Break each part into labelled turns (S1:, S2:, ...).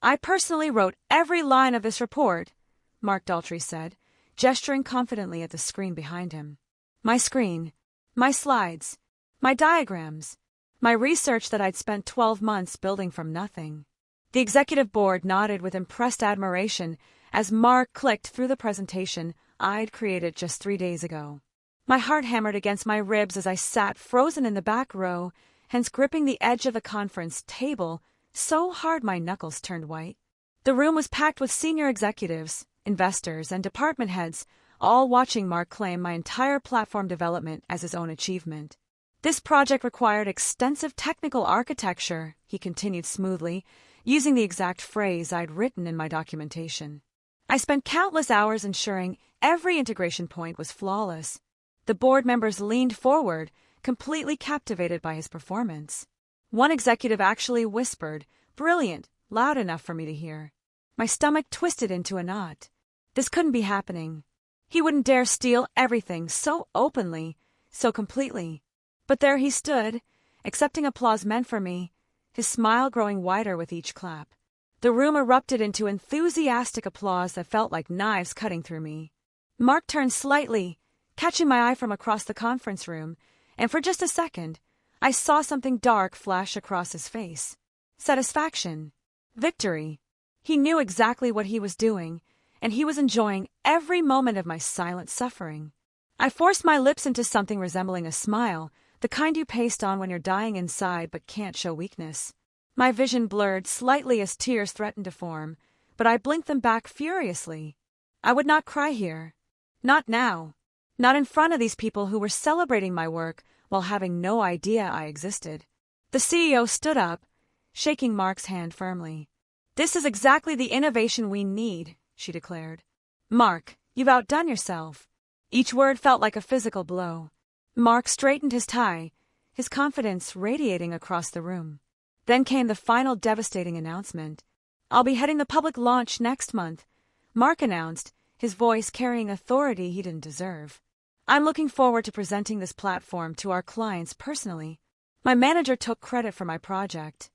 S1: I personally wrote every line of this report, Mark Daltrey said, gesturing confidently at the screen behind him. My screen, my slides, my diagrams, my research that I'd spent 12 months building from nothing. The executive board nodded with impressed admiration as Mark clicked through the presentation I'd created just 3 days ago. My heart hammered against my ribs as I sat frozen in the back row, hence gripping the edge of the conference table so hard my knuckles turned white. The room was packed with senior executives, investors, and department heads, all watching Mark claim my entire platform development as his own achievement. This project required extensive technical architecture, he continued smoothly, using the exact phrase I'd written in my documentation. I spent countless hours ensuring every integration point was flawless. The board members leaned forward, completely captivated by his performance. One executive actually whispered, "Brilliant," loud enough for me to hear. My stomach twisted into a knot. This couldn't be happening. He wouldn't dare steal everything so openly, so completely. But there he stood, accepting applause meant for me, his smile growing wider with each clap. The room erupted into enthusiastic applause that felt like knives cutting through me. Mark turned slightly, catching my eye from across the conference room, and for just a second, I saw something dark flash across his face. Satisfaction. Victory. He knew exactly what he was doing, and he was enjoying every moment of my silent suffering. I forced my lips into something resembling a smile, the kind you paste on when you're dying inside but can't show weakness. My vision blurred slightly as tears threatened to form, but I blinked them back furiously. I would not cry here. Not now. Not in front of these people who were celebrating my work while having no idea I existed. The CEO stood up, shaking Mark's hand firmly. "This is exactly the innovation we need," she declared. "Mark, you've outdone yourself." Each word felt like a physical blow. Mark straightened his tie, his confidence radiating across the room. Then came the final devastating announcement. "I'll be heading the public launch next month," Mark announced, his voice carrying authority he didn't deserve. "I'm looking forward to presenting this platform to our clients personally." My manager took credit for my project.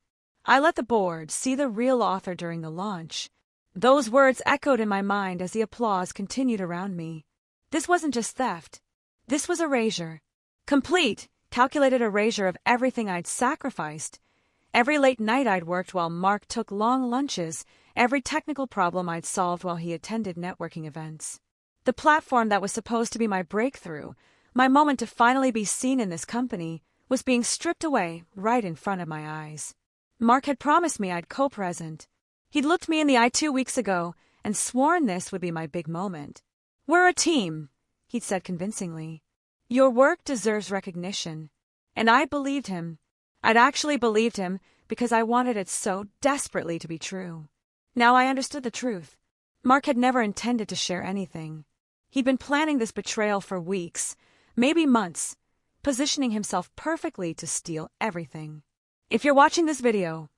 S1: I let the board see the real author during the launch. Those words echoed in my mind as the applause continued around me. This wasn't just theft. This was erasure. Complete, calculated erasure of everything I'd sacrificed. Every late night I'd worked while Mark took long lunches, every technical problem I'd solved while he attended networking events. The platform that was supposed to be my breakthrough, my moment to finally be seen in this company, was being stripped away right in front of my eyes. Mark had promised me I'd co-present. He'd looked me in the eye 2 weeks ago and sworn this would be my big moment. "We're a team," he'd said convincingly. "Your work deserves recognition." And I believed him. I'd actually believed him because I wanted it so desperately to be true. Now I understood the truth. Mark had never intended to share anything. He'd been planning this betrayal for weeks, maybe months, positioning himself perfectly to steal everything. If you're watching this video,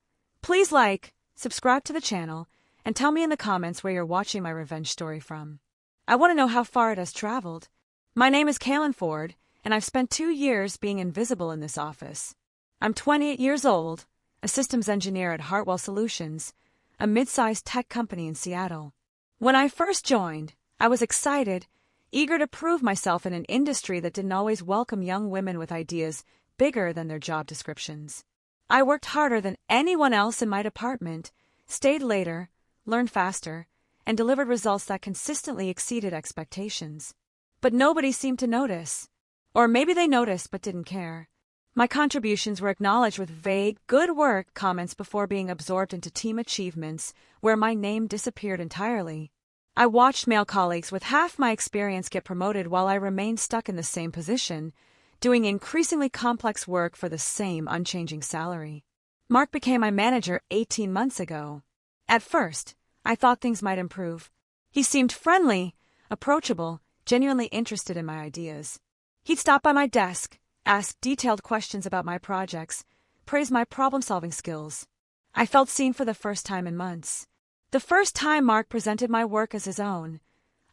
S1: please like, subscribe to the channel, and tell me in the comments where you're watching my revenge story from. I want to know how far it has traveled. My name is Kaylin Ford, and I've spent 2 years being invisible in this office. I'm 28 years old, a systems engineer at Hartwell Solutions, a mid-sized tech company in Seattle. When I first joined, I was excited, eager to prove myself in an industry that didn't always welcome young women with ideas bigger than their job descriptions. I worked harder than anyone else in my department, stayed later, learned faster, and delivered results that consistently exceeded expectations. But nobody seemed to notice. Or maybe they noticed but didn't care. My contributions were acknowledged with vague, "good work" comments before being absorbed into team achievements where my name disappeared entirely. I watched male colleagues with half my experience get promoted while I remained stuck in the same position, doing increasingly complex work for the same unchanging salary. Mark became my manager 18 months ago. At first, I thought things might improve. He seemed friendly, approachable, genuinely interested in my ideas. He'd stop by my desk, ask detailed questions about my projects, praise my problem-solving skills. I felt seen for the first time in months. The first time Mark presented my work as his own,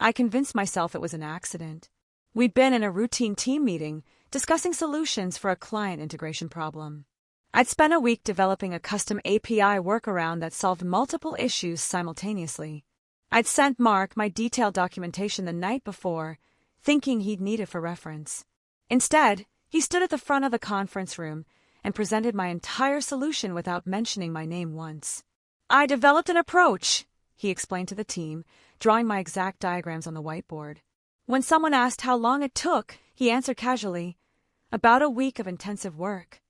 S1: I convinced myself it was an accident. We'd been in a routine team meeting, discussing solutions for a client integration problem. I'd spent a week developing a custom API workaround that solved multiple issues simultaneously. I'd sent Mark my detailed documentation the night before, thinking he'd need it for reference. Instead, he stood at the front of the conference room and presented my entire solution without mentioning my name once. "I developed an approach," he explained to the team, drawing my exact diagrams on the whiteboard. When someone asked how long it took, he answered casually, "About a week of intensive work."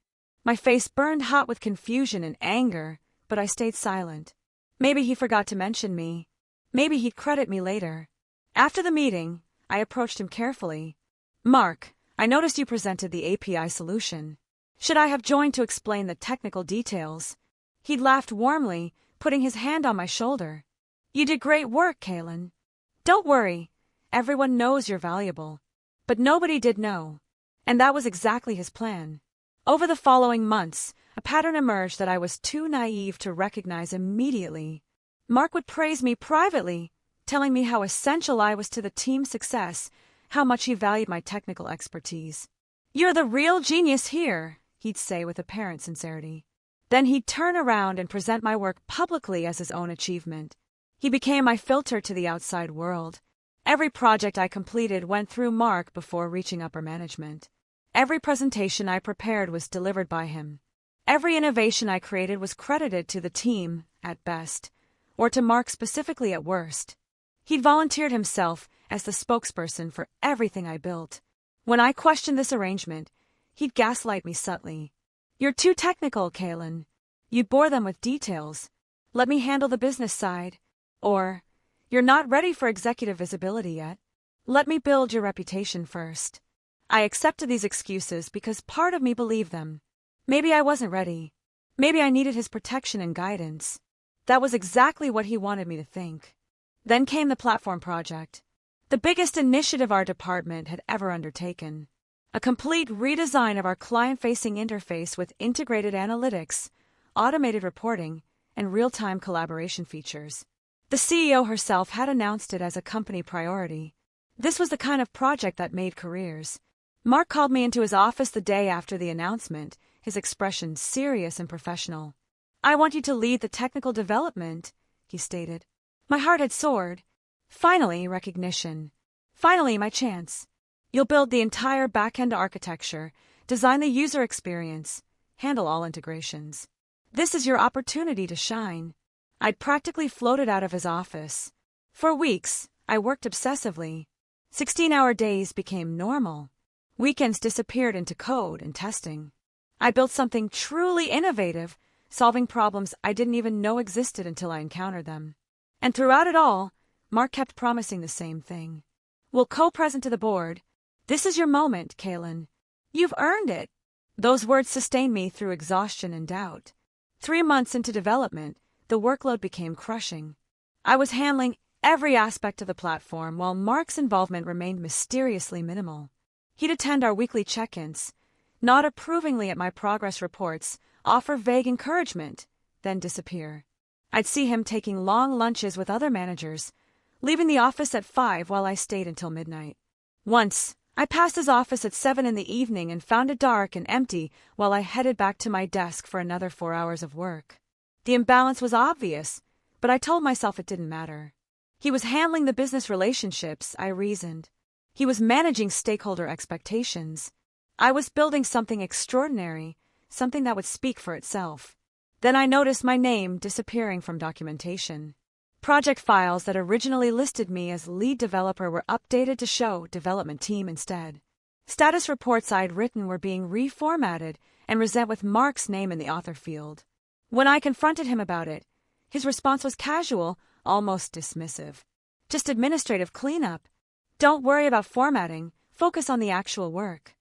S1: My face burned hot with confusion and anger, but I stayed silent. Maybe he forgot to mention me. Maybe he'd credit me later. After the meeting, I approached him carefully. "Mark, I noticed you presented the API solution. Should I have joined to explain the technical details?" He'd laughed warmly, putting his hand on my shoulder. "You did great work, Kaylin. Don't worry, everyone knows you're valuable." But nobody did know, and that was exactly his plan. Over the following months, a pattern emerged that I was too naive to recognize immediately. Mark would praise me privately, telling me how essential I was to the team's success, how much he valued my technical expertise. "You're the real genius here," he'd say with apparent sincerity. Then he'd turn around and present my work publicly as his own achievement. He became my filter to the outside world. Every project I completed went through Mark before reaching upper management. Every presentation I prepared was delivered by him. Every innovation I created was credited to the team, at best, or to Mark specifically at worst. He'd volunteered himself as the spokesperson for everything I built. When I questioned this arrangement, he'd gaslight me subtly. "You're too technical, Kaylin. You bore them with details. Let me handle the business side." Or, "You're not ready for executive visibility yet. Let me build your reputation first." I accepted these excuses because part of me believed them. Maybe I wasn't ready. Maybe I needed his protection and guidance. That was exactly what he wanted me to think. Then came the platform project, the biggest initiative our department had ever undertaken. A complete redesign of our client-facing interface with integrated analytics, automated reporting, and real-time collaboration features. The CEO herself had announced it as a company priority. This was the kind of project that made careers. Mark called me into his office the day after the announcement, his expression serious and professional. "I want you to lead the technical development," he stated. My heart had soared. Finally, recognition. Finally, my chance. "You'll build the entire back-end architecture, design the user experience, handle all integrations. This is your opportunity to shine." I'd practically floated out of his office. For weeks, I worked obsessively. 16-hour days became normal. Weekends disappeared into code and testing. I built something truly innovative, solving problems I didn't even know existed until I encountered them. And throughout it all, Mark kept promising the same thing. "We'll co-present to the board. This is your moment, Kaylin. You've earned it." Those words sustained me through exhaustion and doubt. 3 months into development, the workload became crushing. I was handling every aspect of the platform while Mark's involvement remained mysteriously minimal. He'd attend our weekly check-ins, nod approvingly at my progress reports, offer vague encouragement, then disappear. I'd see him taking long lunches with other managers, leaving the office at 5 while I stayed until midnight. Once, I passed his office at 7 in the evening and found it dark and empty while I headed back to my desk for another 4 hours of work. The imbalance was obvious, but I told myself it didn't matter. He was handling the business relationships, I reasoned. He was managing stakeholder expectations. I was building something extraordinary, something that would speak for itself. Then I noticed my name disappearing from documentation. Project files that originally listed me as lead developer were updated to show development team instead. Status reports I'd written were being reformatted and resent with Mark's name in the author field. When I confronted him about it, his response was casual, almost dismissive. "Just administrative cleanup. Don't worry about formatting, focus on the actual work."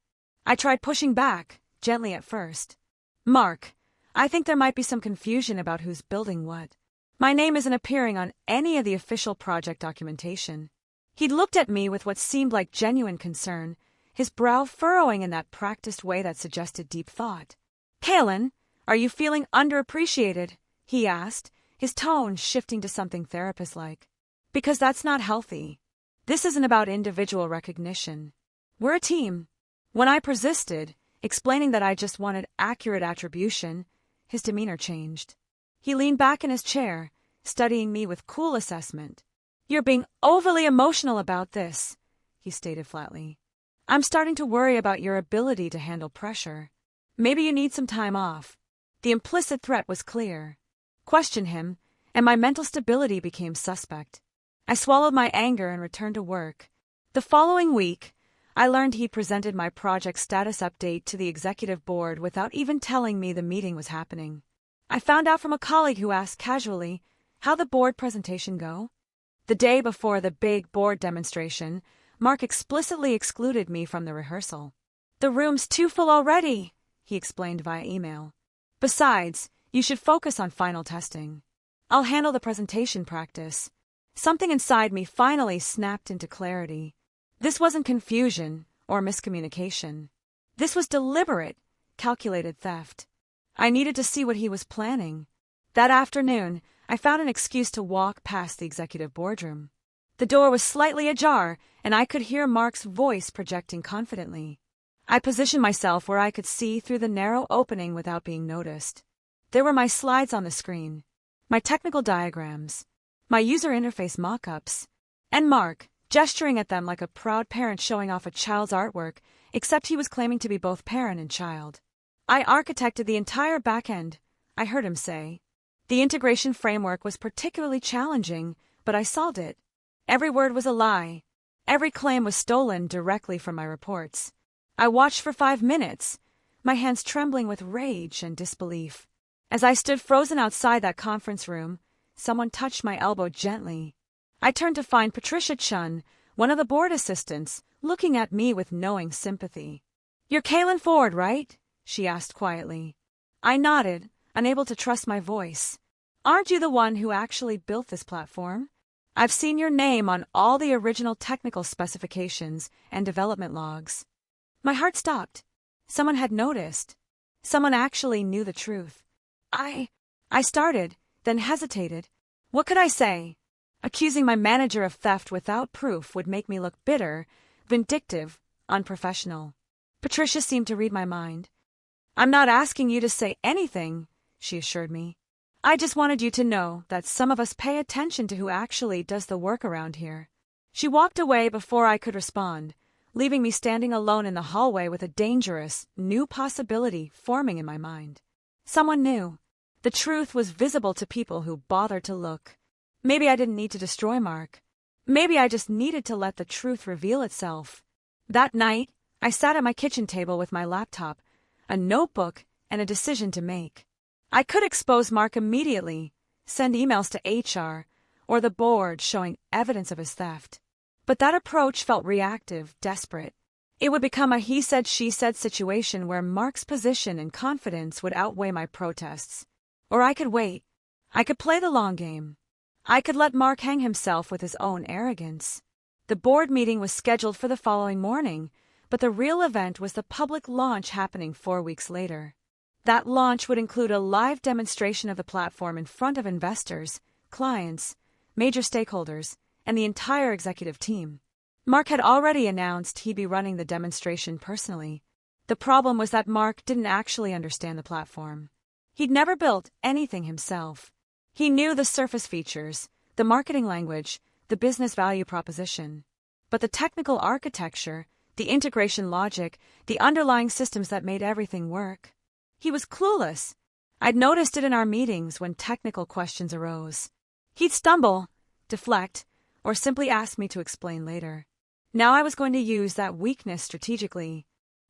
S1: I tried pushing back, gently at first. "Mark, I think there might be some confusion about who's building what. My name isn't appearing on any of the official project documentation." He'd looked at me with what seemed like genuine concern, his brow furrowing in that practiced way that suggested deep thought. "Kaylin, are you feeling underappreciated?" he asked, his tone shifting to something therapist-like. "Because that's not healthy. This isn't about individual recognition. We're a team." When I persisted, Explaining that I just wanted accurate attribution, his demeanor changed. He leaned back in his chair, studying me with cool assessment. "You're being overly emotional about this," he stated flatly. "I'm starting to worry about your ability to handle pressure. Maybe you need some time off." The implicit threat was clear. Question him, and my mental stability became suspect. I swallowed my anger and returned to work. The following week, I learned he presented my project status update to the executive board without even telling me the meeting was happening. I found out from a colleague who asked casually, "How'd the board presentation go?" The day before the big board demonstration, Mark explicitly excluded me from the rehearsal. "The room's too full already," he explained via email. "Besides, you should focus on final testing. I'll handle the presentation practice." Something inside me finally snapped into clarity. This wasn't confusion or miscommunication. This was deliberate, calculated theft. I needed to see what he was planning. That afternoon, I found an excuse to walk past the executive boardroom. The door was slightly ajar, and I could hear Mark's voice projecting confidently. I positioned myself where I could see through the narrow opening without being noticed. There were my slides on the screen, my technical diagrams, my user interface mock-ups, and Mark, gesturing at them like a proud parent showing off a child's artwork, except he was claiming to be both parent and child. "I architected the entire back-end," I heard him say. "The integration framework was particularly challenging, but I solved it. Every word was a lie. Every claim was stolen directly from my reports." I watched for 5 minutes, my hands trembling with rage and disbelief. As I stood frozen outside that conference room, someone touched my elbow gently. I turned to find Patricia Chun, one of the board assistants, looking at me with knowing sympathy. "You're Kaylin Ford, right?" she asked quietly. I nodded, unable to trust my voice. "Aren't you the one who actually built this platform? I've seen your name on all the original technical specifications and development logs." My heart stopped. Someone had noticed. Someone actually knew the truth. I started, then hesitated. What could I say? Accusing my manager of theft without proof would make me look bitter, vindictive, unprofessional. Patricia seemed to read my mind. "I'm not asking you to say anything," she assured me. "I just wanted you to know that some of us pay attention to who actually does the work around here." She walked away before I could respond, leaving me standing alone in the hallway with a dangerous, new possibility forming in my mind. Someone knew. The truth was visible to people who bothered to look. Maybe I didn't need to destroy Mark. Maybe I just needed to let the truth reveal itself. That night, I sat at my kitchen table with my laptop, a notebook, and a decision to make. I could expose Mark immediately, send emails to HR, or the board showing evidence of his theft. But that approach felt reactive, desperate. It would become a he-said-she-said situation where Mark's position and confidence would outweigh my protests. Or I could wait. I could play the long game. I could let Mark hang himself with his own arrogance. The board meeting was scheduled for the following morning, but the real event was the public launch happening 4 weeks later. That launch would include a live demonstration of the platform in front of investors, clients, major stakeholders, and the entire executive team. Mark had already announced he'd be running the demonstration personally. The problem was that Mark didn't actually understand the platform. He'd never built anything himself. He knew the surface features, the marketing language, the business value proposition. But the technical architecture, the integration logic, the underlying systems that made everything work. He was clueless. I'd noticed it in our meetings when technical questions arose. He'd stumble, deflect, or simply ask me to explain later. Now I was going to use that weakness strategically.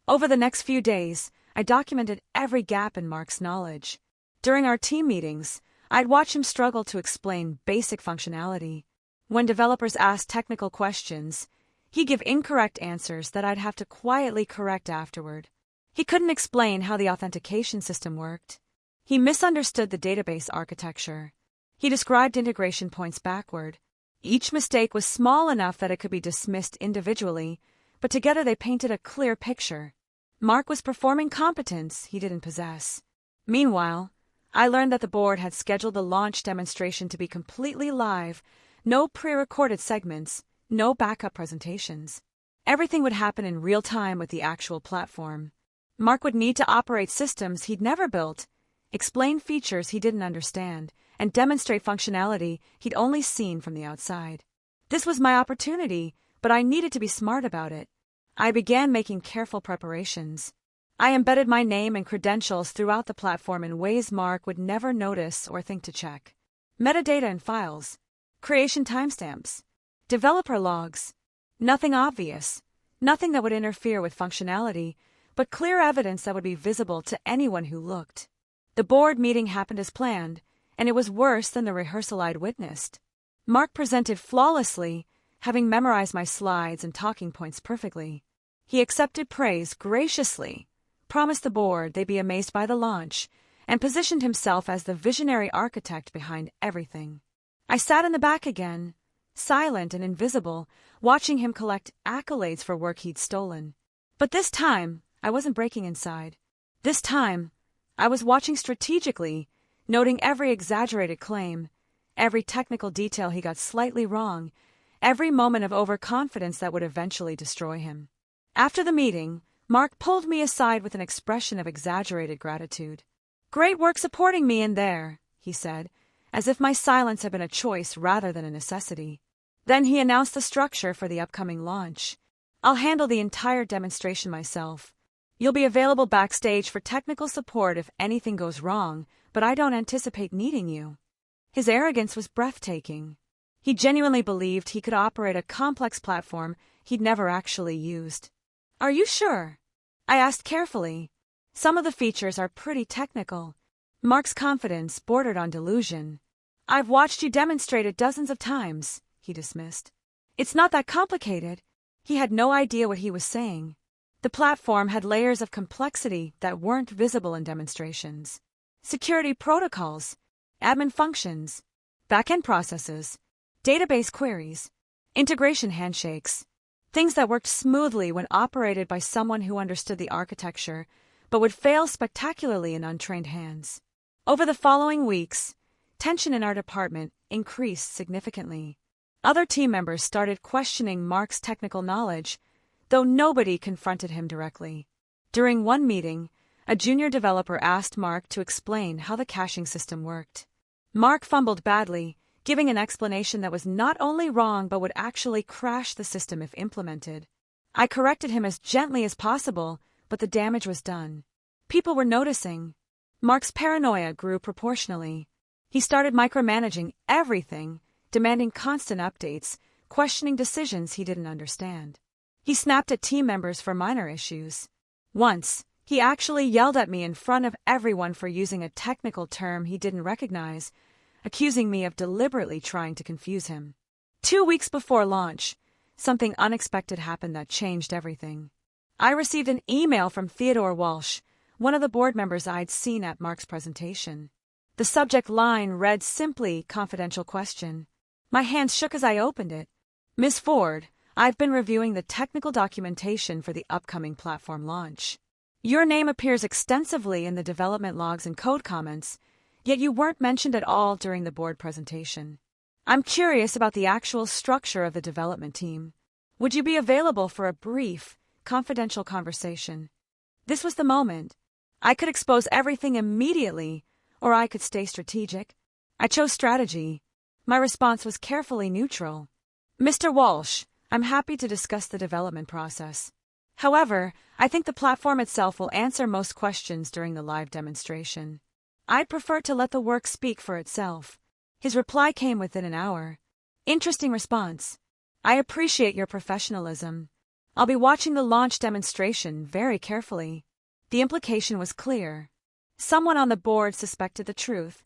S1: Over the next few days, I documented every gap in Mark's knowledge. During our team meetings, I'd watch him struggle to explain basic functionality. When developers asked technical questions, he'd give incorrect answers that I'd have to quietly correct afterward. He couldn't explain how the authentication system worked. He misunderstood the database architecture. He described integration points backward. Each mistake was small enough that it could be dismissed individually, but together they painted a clear picture. Mark was performing competence he didn't possess. Meanwhile, I learned that the board had scheduled the launch demonstration to be completely live, no pre-recorded segments, no backup presentations. Everything would happen in real time with the actual platform. Mark would need to operate systems he'd never built, explain features he didn't understand, and demonstrate functionality he'd only seen from the outside. This was my opportunity, but I needed to be smart about it. I began making careful preparations. I embedded my name and credentials throughout the platform in ways Mark would never notice or think to check. Metadata and files, creation timestamps, developer logs. Nothing obvious, nothing that would interfere with functionality, but clear evidence that would be visible to anyone who looked. The board meeting happened as planned, and it was worse than the rehearsal I'd witnessed. Mark presented flawlessly, having memorized my slides and talking points perfectly. He accepted praise graciously, promised the board they'd be amazed by the launch, and positioned himself as the visionary architect behind everything. I sat in the back again, silent and invisible, watching him collect accolades for work he'd stolen. But this time, I wasn't breaking inside. This time, I was watching strategically, noting every exaggerated claim, every technical detail he got slightly wrong, every moment of overconfidence that would eventually destroy him. After the meeting, Mark pulled me aside with an expression of exaggerated gratitude. "Great work supporting me in there," he said, as if my silence had been a choice rather than a necessity. Then he announced the structure for the upcoming launch. "I'll handle the entire demonstration myself. You'll be available backstage for technical support if anything goes wrong, but I don't anticipate needing you." His arrogance was breathtaking. He genuinely believed he could operate a complex platform he'd never actually used. "Are you sure?" I asked carefully. "Some of the features are pretty technical." Mark's confidence bordered on delusion. "I've watched you demonstrate it dozens of times," he dismissed. "It's not that complicated." He had no idea what he was saying. The platform had layers of complexity that weren't visible in demonstrations. Security protocols, admin functions, back-end processes, database queries, integration handshakes. Things that worked smoothly when operated by someone who understood the architecture, but would fail spectacularly in untrained hands. Over the following weeks, tension in our department increased significantly. Other team members started questioning Mark's technical knowledge, though nobody confronted him directly. During one meeting, a junior developer asked Mark to explain how the caching system worked. Mark fumbled badly, giving an explanation that was not only wrong but would actually crash the system if implemented. I corrected him as gently as possible, but the damage was done. People were noticing. Mark's paranoia grew proportionally. He started micromanaging everything, demanding constant updates, questioning decisions he didn't understand. He snapped at team members for minor issues. Once, he actually yelled at me in front of everyone for using a technical term he didn't recognize, accusing me of deliberately trying to confuse him. 2 weeks before launch, something unexpected happened that changed everything. I received an email from Theodore Walsh, one of the board members I'd seen at Mark's presentation. The subject line read simply, "Confidential question." My hands shook as I opened it. "Ms. Ford, I've been reviewing the technical documentation for the upcoming platform launch. Your name appears extensively in the development logs and code comments, yet you weren't mentioned at all during the board presentation. I'm curious about the actual structure of the development team. Would you be available for a brief, confidential conversation?" This was the moment. I could expose everything immediately, or I could stay strategic. I chose strategy. My response was carefully neutral. "Mr. Walsh, I'm happy to discuss the development process. However, I think the platform itself will answer most questions during the live demonstration. I'd prefer to let the work speak for itself." His reply came within an hour. "Interesting response. I appreciate your professionalism. I'll be watching the launch demonstration very carefully." The implication was clear. Someone on the board suspected the truth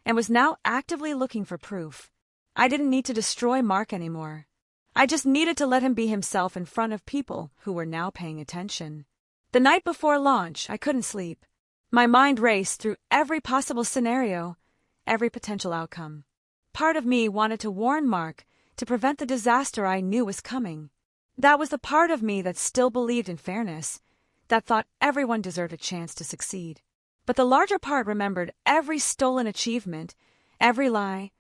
S1: and was now actively looking for proof. I didn't need to destroy Mark anymore. I just needed to let him be himself in front of people who were now paying attention. The night before launch, I couldn't sleep. My mind raced through every possible scenario, every potential outcome. Part of me wanted to warn Mark to prevent the disaster I knew was coming. That was the part of me that still believed in fairness, that thought everyone deserved a chance to succeed. But the larger part remembered every stolen achievement, every lie,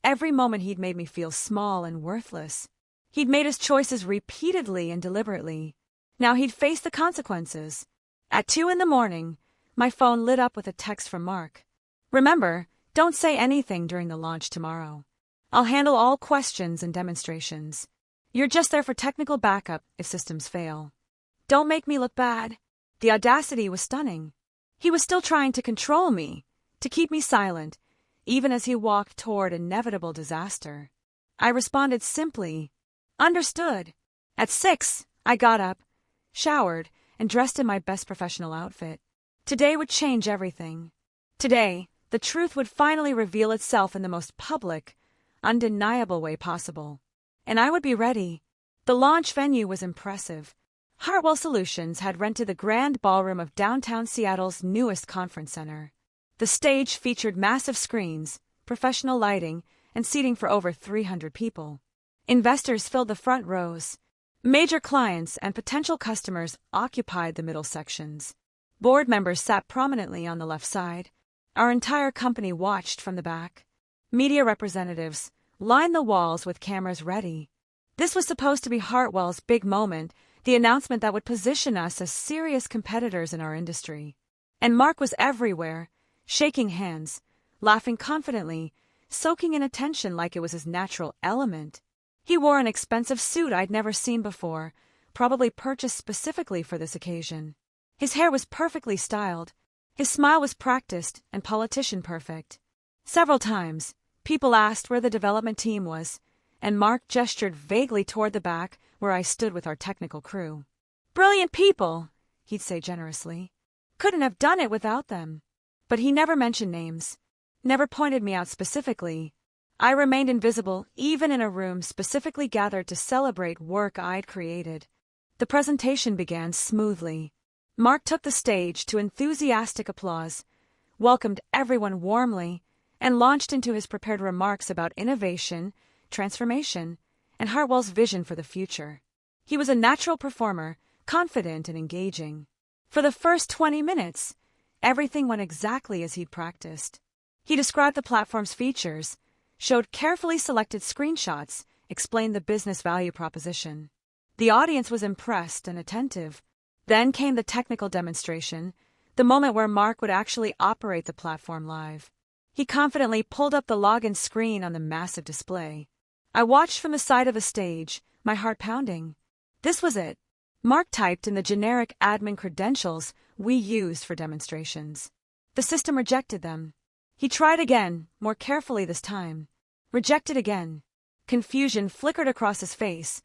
S1: every moment he'd made me feel small and worthless. He'd made his choices repeatedly and deliberately. Now he'd face the consequences. At 2 in the morning, my phone lit up with a text from Mark. Remember, don't say anything during the launch tomorrow. I'll handle all questions and demonstrations. You're just there for technical backup if systems fail. Don't make me look bad. The audacity was stunning. He was still trying to control me, to keep me silent, even as he walked toward inevitable disaster. I responded simply, "Understood." At 6, I got up, showered, and dressed in my best professional outfit. Today would change everything. Today, the truth would finally reveal itself in the most public, undeniable way possible. And I would be ready. The launch venue was impressive. Hartwell Solutions had rented the grand ballroom of downtown Seattle's newest conference center. The stage featured massive screens, professional lighting, and seating for over 300 people. Investors filled the front rows. Major clients and potential customers occupied the middle sections. Board members sat prominently on the left side. Our entire company watched from the back. Media representatives lined the walls with cameras ready. This was supposed to be Hartwell's big moment, the announcement that would position us as serious competitors in our industry. And Mark was everywhere, shaking hands, laughing confidently, soaking in attention like it was his natural element. He wore an expensive suit I'd never seen before, probably purchased specifically for this occasion. His hair was perfectly styled. His smile was practiced and politician perfect. Several times, people asked where the development team was, and Mark gestured vaguely toward the back where I stood with our technical crew. "Brilliant people," he'd say generously. "Couldn't have done it without them." But he never mentioned names, never pointed me out specifically. I remained invisible even in a room specifically gathered to celebrate work I'd created. The presentation began smoothly. Mark took the stage to enthusiastic applause, welcomed everyone warmly, and launched into his prepared remarks about innovation, transformation, and Hartwell's vision for the future. He was a natural performer, confident and engaging. For the first 20 minutes, everything went exactly as he'd practiced. He described the platform's features, showed carefully selected screenshots, explained the business value proposition. The audience was impressed and attentive. Then came the technical demonstration, the moment where Mark would actually operate the platform live. He confidently pulled up the login screen on the massive display. I watched from the side of the stage, my heart pounding. This was it. Mark typed in the generic admin credentials we used for demonstrations. The system rejected them. He tried again, more carefully this time. Rejected again. Confusion flickered across his face,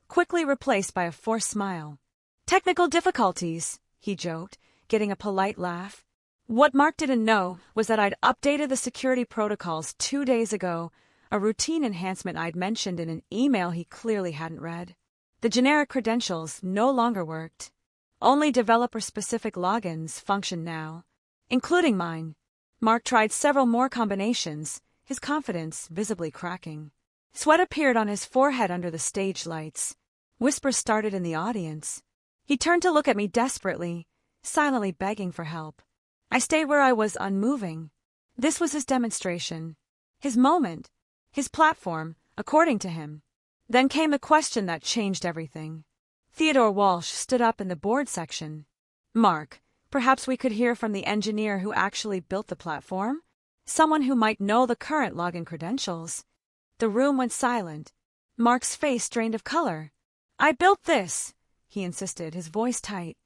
S1: quickly replaced by a forced smile. "Technical difficulties," he joked, getting a polite laugh. What Mark didn't know was that I'd updated the security protocols 2 days ago, a routine enhancement I'd mentioned in an email he clearly hadn't read. The generic credentials no longer worked. Only developer-specific logins functioned now, including mine. Mark tried several more combinations, his confidence visibly cracking. Sweat appeared on his forehead under the stage lights. Whispers started in the audience. He turned to look at me desperately, silently begging for help. I stayed where I was, unmoving. This was his demonstration, his moment, his platform, according to him. Then came the question that changed everything. Theodore Walsh stood up in the board section. "Mark, perhaps we could hear from the engineer who actually built the platform? Someone who might know the current login credentials." The room went silent. Mark's face drained of color. "I built this," he insisted, his voice tight.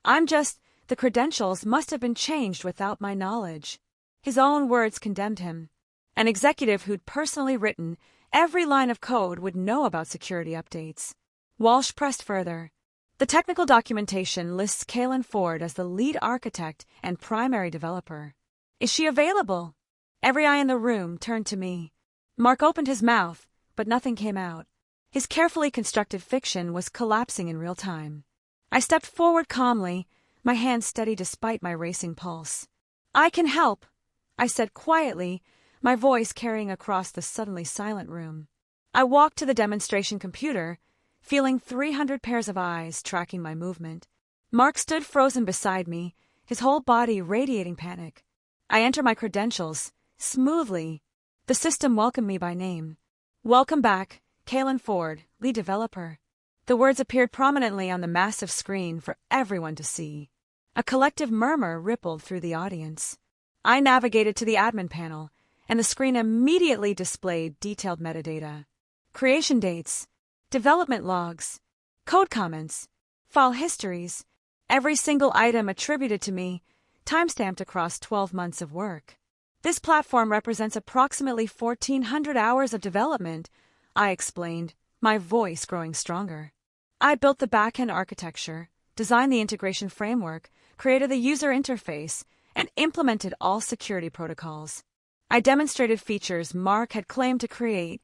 S1: The credentials must have been changed without my knowledge." His own words condemned him. An executive who'd personally written every line of code would know about security updates. Walsh pressed further. "The technical documentation lists Kaylin Ford as the lead architect and primary developer. Is she available?" Every eye in the room turned to me. Mark opened his mouth, but nothing came out. His carefully constructed fiction was collapsing in real time. I stepped forward calmly, my hands steady despite my racing pulse. "I can help," I said quietly, my voice carrying across the suddenly silent room. I walked to the demonstration computer, feeling 300 pairs of eyes tracking my movement. Mark stood frozen beside me, his whole body radiating panic. I entered my credentials, smoothly. The system welcomed me by name. "Welcome back, Kaylin Ford, lead developer." The words appeared prominently on the massive screen for everyone to see. A collective murmur rippled through the audience. I navigated to the admin panel, and the screen immediately displayed detailed metadata. Creation dates, development logs, code comments, file histories, every single item attributed to me, timestamped across 12 months of work. This platform represents approximately 1,400 hours of development, I explained, my voice growing stronger. I built the back-end architecture, designed the integration framework, created the user interface, and implemented all security protocols. I demonstrated features Mark had claimed to create,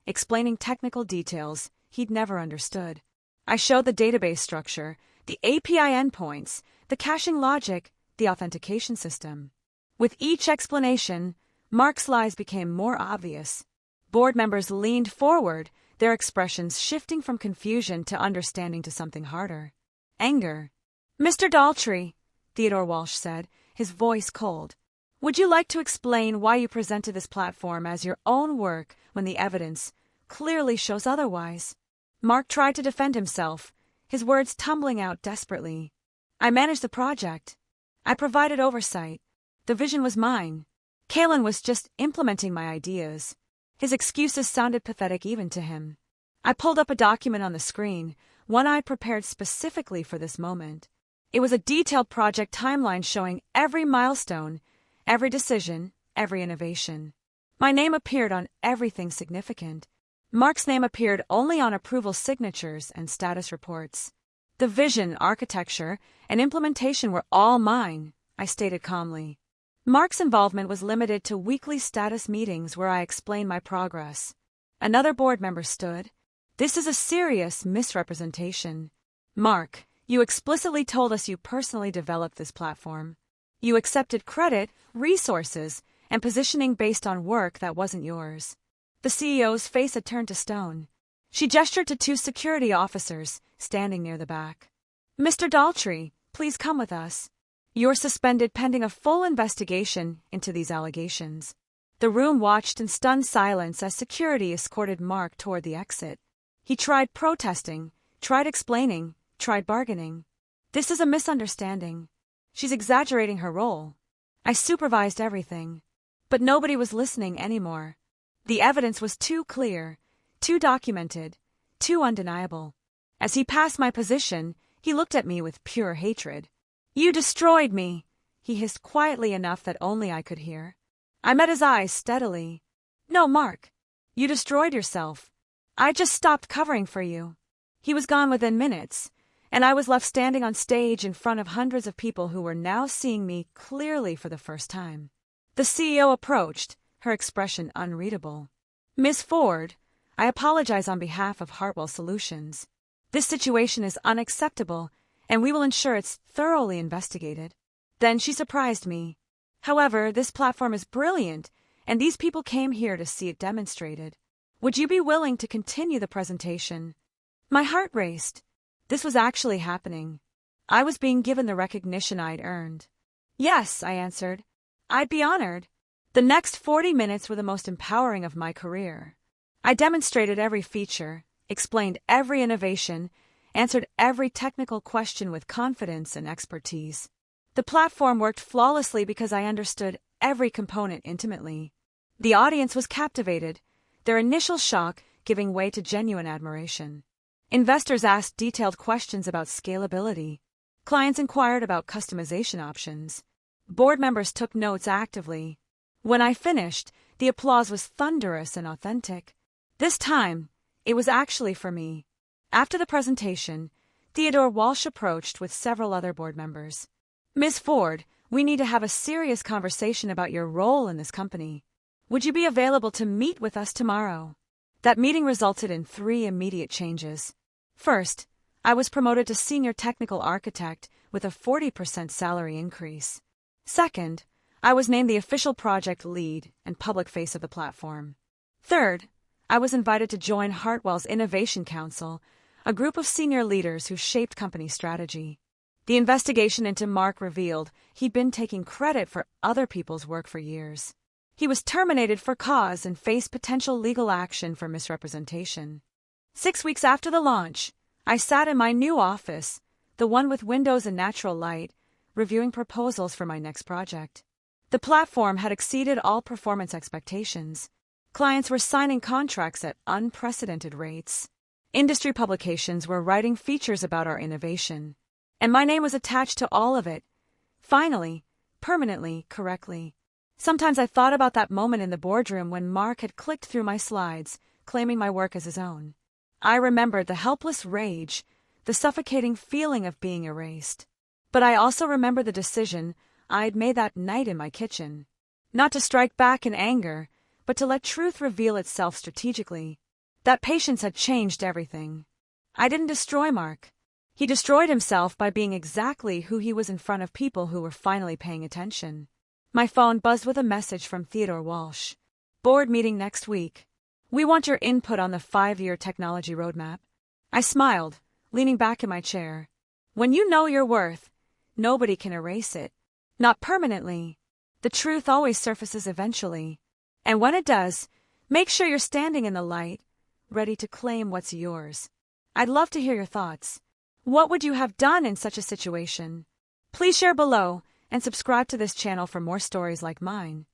S1: explaining technical details he'd never understood. I showed the database structure, the API endpoints, the caching logic, the authentication system. With each explanation, Mark's lies became more obvious. Board members leaned forward, their expressions shifting from confusion to understanding to something harder. Anger. "Mr. Daltrey," Theodore Walsh said, his voice cold, "would you like to explain why you presented this platform as your own work when the evidence clearly shows otherwise?" Mark tried to defend himself, his words tumbling out desperately. "I managed the project. I provided oversight. The vision was mine. Kalen was just implementing my ideas." His excuses sounded pathetic even to him. I pulled up a document on the screen, one I'd prepared specifically for this moment. It was a detailed project timeline showing every milestone, every decision, every innovation. My name appeared on everything significant. Mark's name appeared only on approval signatures and status reports. The vision, architecture, and implementation were all mine, I stated calmly. Mark's involvement was limited to weekly status meetings where I explained my progress. Another board member stood. "This is a serious misrepresentation. Mark, you explicitly told us you personally developed this platform. You accepted credit, resources, and positioning based on work that wasn't yours." The CEO's face had turned to stone. She gestured to two security officers standing near the back. "Mr. Daltrey, please come with us. You're suspended pending a full investigation into these allegations." The room watched in stunned silence as security escorted Mark toward the exit. He tried protesting, tried explaining, tried bargaining. "This is a misunderstanding. She's exaggerating her role. I supervised everything." But nobody was listening anymore. The evidence was too clear, too documented, too undeniable. As he passed my position, he looked at me with pure hatred. "You destroyed me," he hissed quietly enough that only I could hear. I met his eyes steadily. "No, Mark. You destroyed yourself. I just stopped covering for you." He was gone within minutes, and I was left standing on stage in front of hundreds of people who were now seeing me clearly for the first time. The CEO approached, her expression unreadable. "Ms. Ford, I apologize on behalf of Hartwell Solutions. This situation is unacceptable, and we will ensure it's thoroughly investigated." Then she surprised me. "However, this platform is brilliant, and these people came here to see it demonstrated. Would you be willing to continue the presentation?" My heart raced. This was actually happening. I was being given the recognition I'd earned. "Yes," I answered. "I'd be honored." The next 40 minutes were the most empowering of my career. I demonstrated every feature, explained every innovation, answered every technical question with confidence and expertise. The platform worked flawlessly because I understood every component intimately. The audience was captivated, their initial shock giving way to genuine admiration. Investors asked detailed questions about scalability. Clients inquired about customization options. Board members took notes actively. When I finished, the applause was thunderous and authentic. This time, it was actually for me. After the presentation, Theodore Walsh approached with several other board members. "Ms. Ford, we need to have a serious conversation about your role in this company. Would you be available to meet with us tomorrow?" That meeting resulted in 3 immediate changes. First, I was promoted to senior technical architect with a 40% salary increase. Second, I was named the official project lead and public face of the platform. Third, I was invited to join Hartwell's Innovation Council, a group of senior leaders who shaped company strategy. The investigation into Mark revealed he'd been taking credit for other people's work for years. He was terminated for cause and faced potential legal action for misrepresentation. 6 weeks after the launch, I sat in my new office, the one with windows and natural light, reviewing proposals for my next project. The platform had exceeded all performance expectations. Clients were signing contracts at unprecedented rates. Industry publications were writing features about our innovation. And my name was attached to all of it. Finally, permanently, correctly. Sometimes I thought about that moment in the boardroom when Mark had clicked through my slides, claiming my work as his own. I remembered the helpless rage, the suffocating feeling of being erased. But I also remember the decision I'd made that night in my kitchen. Not to strike back in anger, but to let truth reveal itself strategically. That patience had changed everything. I didn't destroy Mark. He destroyed himself by being exactly who he was in front of people who were finally paying attention. My phone buzzed with a message from Theodore Walsh. Board meeting next week. We want your input on the 5-year technology roadmap. I smiled, leaning back in my chair. When you know your worth, nobody can erase it. Not permanently. The truth always surfaces eventually. And when it does, make sure you're standing in the light, ready to claim what's yours. I'd love to hear your thoughts. What would you have done in such a situation? Please share below and subscribe to this channel for more stories like mine.